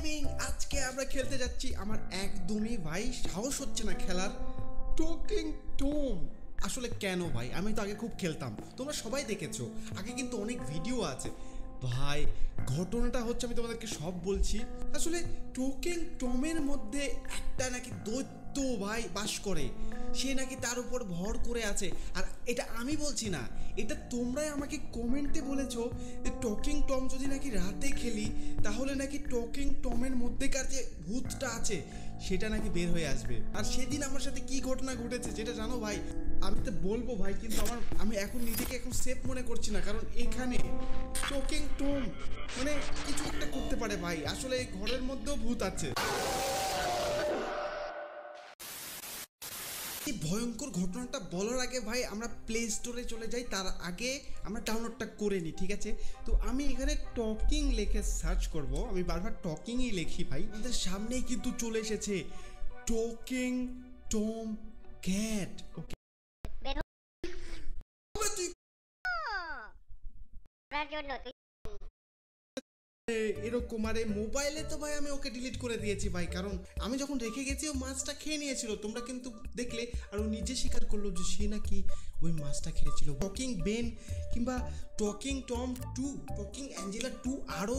Gaming. আজকে আমরা খেলতে যাচ্ছি, আমার একদমই ভাই সাহস হচ্ছে না খেলার টকিং টম। আসলে কেন ভাই, আমি তো আগে খুব খেলতাম, তোমরা সবাই দেখেছো, আগে কিন্তু অনেক ভিডিও আছে ভাই। ঘটনাটা হচ্ছে, আমি তোমাদেরকে সব বলছি। আসলে টকিং টমের মধ্যে একটা নাকি দৈত্য ভাই বাস করে, সে নাকি তার উপর ভর করে আছে। আর এটা আমি বলছি না, এটা তোমরাই আমাকে কমেন্টে বলেছো যে টকিং টম যদি নাকি রাতে খেলি তাহলে নাকি টকিং টমের মধ্যেকার যে ভূতটা আছে সেটা নাকি বের হয়ে আসবে। আর সেদিন আমার সাথে কি ঘটনা ঘটেছে যেটা জানো ভাই, আমি তো বলবো ভাই, কিন্তু আমি এখন নিজেকে এখন সেফ মনে করছি না, কারণ এখানে টকিং টম মানে কিছু একটা করতে পারে ভাই। আসলে এই ঘরের মধ্যেও ভূত আছে। এই ভয়ঙ্কর ঘটনাটা বলার আগে ভাই আমরা প্লে স্টোরে চলে যাই, তার আগে আমরা ডাউনলোডটা করে নিই, ঠিক আছে? তো আমি এখানে টকিং লিখে সার্চ করব, আমি বারবার টকিংই লিখি ভাই। আমাদের সামনেই কিন্তু চলে এসেছে টকিং টম ক্যাট। ওকে, তুই এরকম আরে মোবাইলে তো ভাই আমি ওকে ডিলিট করে দিয়েছি ভাই, কারণ আমি যখন রেখে গেছি ও মাছটা খেয়ে নিয়েছিল, তোমরা কিন্তু দেখলে। আর ও নিজে স্বীকার করলো যে সে নাকি ওই মাছটা খেয়েছিল। টকিং বেন কিংবা টকিং টম 2, টকিং অ্যাঞ্জেলা 2, আরও